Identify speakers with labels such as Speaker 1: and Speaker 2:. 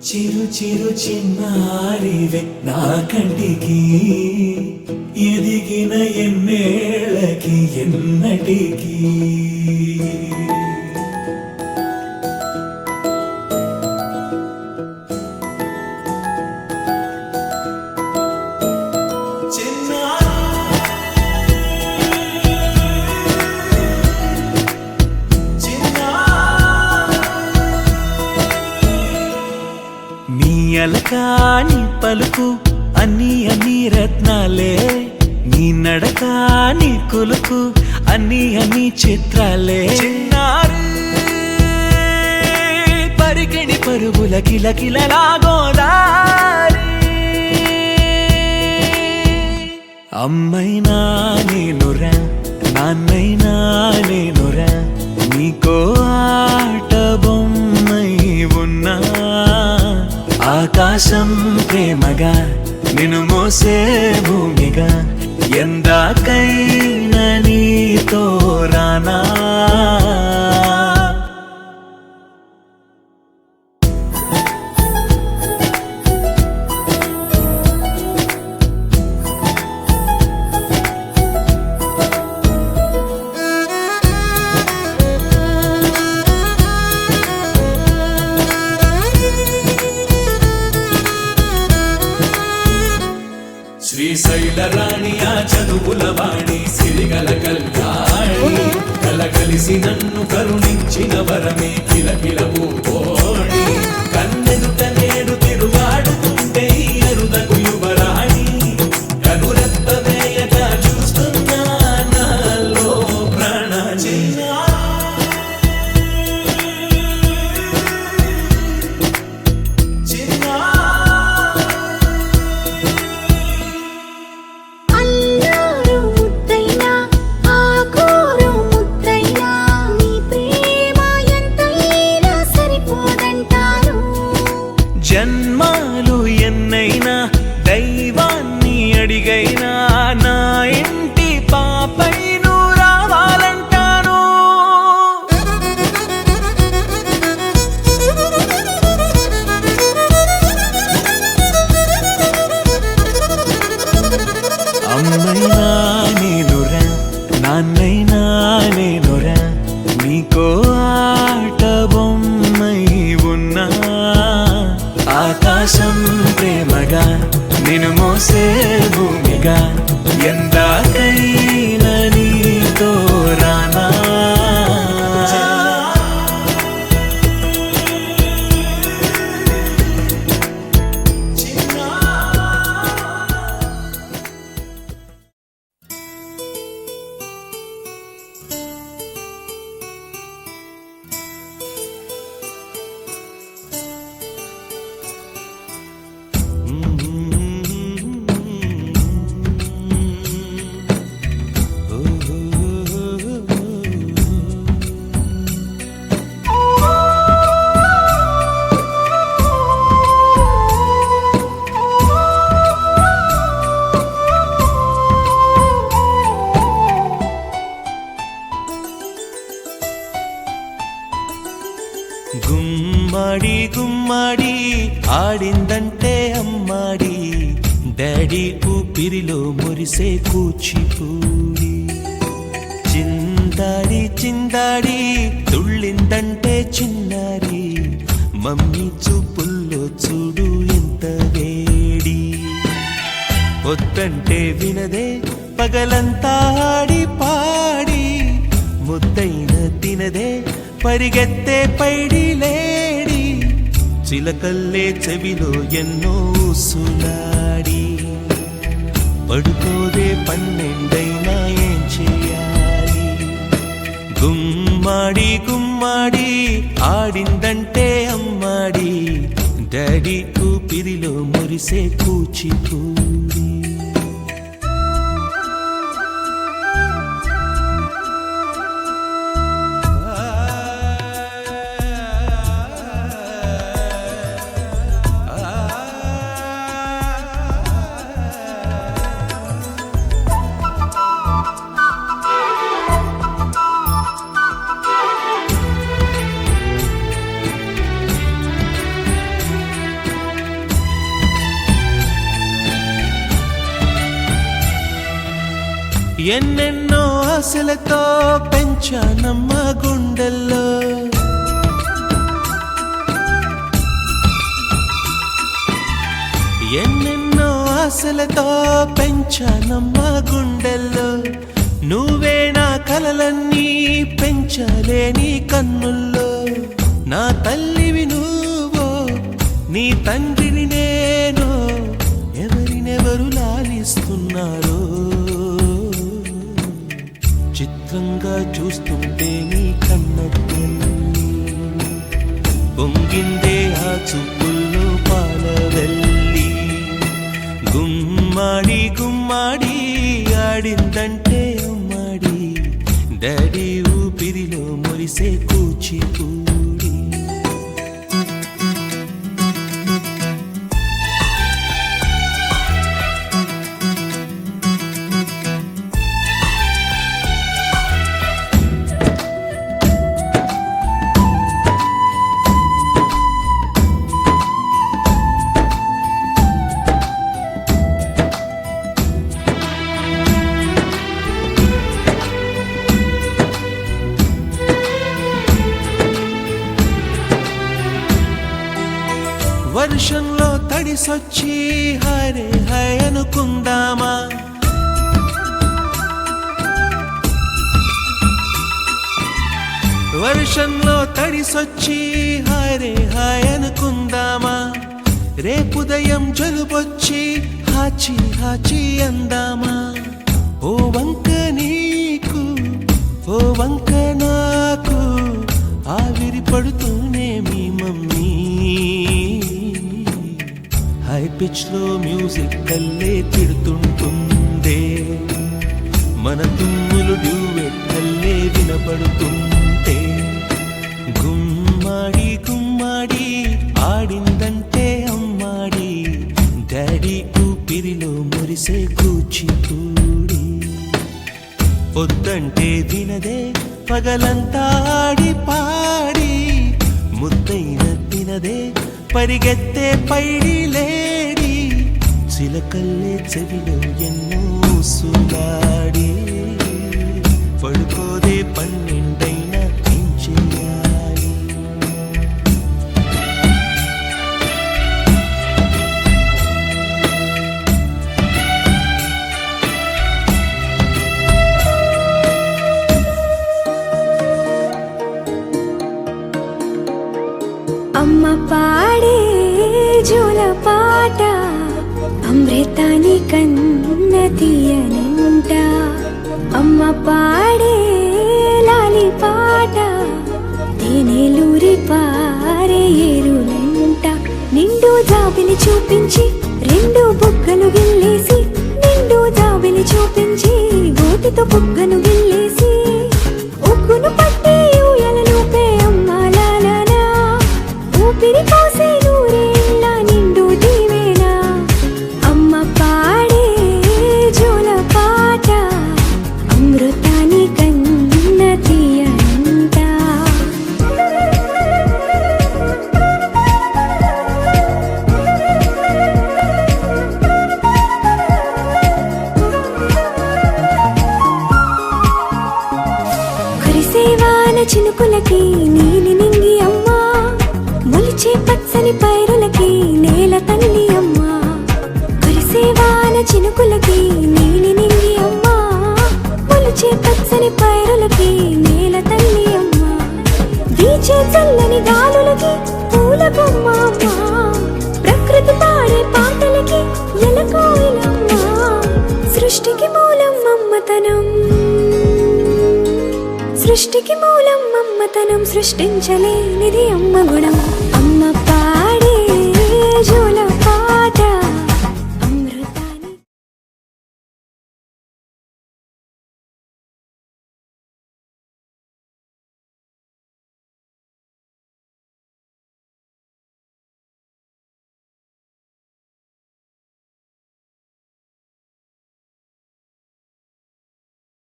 Speaker 1: చిరు చిరు చిన్నారివే నా కంటికి ఎదిగిన ఎన్నేళ్ళకి ఎన్నటికి అలకాని పలుకు అన్ని అన్ని రత్నాలే నీ నడకాని కొలుకు అన్ని అన్ని చిత్రాలే పరికిణి పరుగుల కిలకిలలాగోదారి అమ్మైనా నేనురా నాన్నైనా నేనురా నీకో ఆట బొమ్మై ఉన్నా ఆకాశం ప్రేమగా నిన్ను మోసే భూమిగా ఎందాకైనా నీతో రానా శ్రీశైల రాణి ఆ చదువుల వాణి సిరిగల కళ్యాణి కలగలిసి నన్ను కరుణించిన వరమే కిలకిల పూకోణి కన్నెదుట నేడు తిరుగాడుతుంటే అరుదకు యువరాణి కనురెత్త వేయగా చూస్తున్నా నాలో ప్రాణాన్ని జన్మాలు ఎన్నైనా దైవాన్ని అడిగైనా నా ఇంటి పాపై నువ్వు రావాలంటాను అమ్మైనా నేనురా నాన్నైనా నేనురా నీకో ఆట బొమ్మై ఉన్నా ఆకాశం ప్రేమగా నిన్ను మోసే భూమిగా ఎందాకైనా నీతో రానా గుమ్మడి గుమ్మడి ఆడిందంటే అమ్మాడి డాడీ ఊపిరిలో మురిసే కూచిపూడి చిందాడి చిందాడి తుళ్ళిందంటే చిన్నారి మమ్మీ చూపుల్లో చూడు ఎంత వేడి వద్దంటే వినదే పగలంతా ఆడి పాడి ముద్దైన తినదే పరిగెత్తే పైడి లేడి చిలకల్లే చెవిలో ఎన్నో సులాడి పడుకోదే పన్నెండైనా ఏం చేయాలి గుమ్మాడి గుమ్మాడి ఆడిందంటే అమ్మాడి డాడీ ఊపిరిలో మురిసే కూచిపూడి ఎన్నెన్నో ఆశలతో పెంచానమ్మ గుండెల్లో, ఎన్నెన్నో ఆశలతో పెంచానమ్మ గుండెల్లో, నువ్వే నా కలలన్నీ పెంచాలే నీ కన్నుల్లో. నా తల్లివి నువ్వో నీ తండ్రిని నేను, ఎవరినెవరు లాలిస్తున్నారో చిత్రంగా చూస్తుంటే నీ కన్నట్టు పొంగిందే ఆ చూపుల్లో పాలవెల్లి. గుమ్మాడి గుమ్మాడి ఆడిందంటే ఉమ్మాడి, డాడీ ఊపిరిలో మురిసే కూచిపూడి. వర్షంలో తడిసొచ్చి హరే హై అనుకుందామా, వర్షంలో తడిసొచ్చి హరే హై అనుకుందామా. రేపుదయం జలుబొచ్చి హాచి హాచి అందామా. ఓ వంక నీకు ఓ వంక నాకు ఆవిరి పడుతూనే మీ మమ్మీ. హై పిచ్ లో మ్యూజిక్ కల్లే తిడుతుంటుందే, మన తుమ్ములు డ్యూయెట్ కల్లే వినపడుతుంటే. గుమ్మాడి గుమ్మాడి ఆడిందంటే అమ్మాడి, డాడీ ఊపిరిలో మురిసే కూచిపూడి. పొద్దంటే వినదే పగలంతా ఆడి పాడి, ముద్దైన తినదే పరిగెత్తే పైడి లేడి. చిలకల్లే చెవిలో ఎన్నో సులాడి, పడుకోదే పన్నెండైనా ఏం చెయ్యాలి.
Speaker 2: అమ్మ పాడే జోల పాట అమృతాని కన్న తీయనంట. అమ్మ పాడే లాలి పాట తేనెలూరి పారే ఏరులంట. నిండు జాబిలి చూపించి రెండు బుగ్గలు గిల్లేసి, నిండు జాబిలి చూపించి గోటితో బుగ్గను గిల్లేసి, ఉగ్గును పట్టి ఊయలను పే అమ్మాలనా. ఊపిరి పోసే నూరేళ్ళ నిండు దీవేనా. అమ్మ పాడే జోల పాట అమృతాని కన్న తీయనంట. కురిసేవాన చినుకులకి నీలి నింగి అమ్మా, మొలిచే పచ్చని పైరులకి నేల తల్లి అమ్మా. కురిసేవాన చినుకులకి నీలి నింగి అమ్మా, మొలిచే పచ్చని పైరులకి నేల తల్లి అమ్మా. వీచే చల్లని గాలులకి పూల బొమ్మ అమ్మా, ప్రకృతి పాడే పాటలకి ఎలకోయిలమ్మా. సృష్టికి మూలం మమ్మతనం, సృష్టికి మూలం మమ్మతనం, సృష్టించలేనిది అమ్మ గుణం. అమ్మ పాడే జోల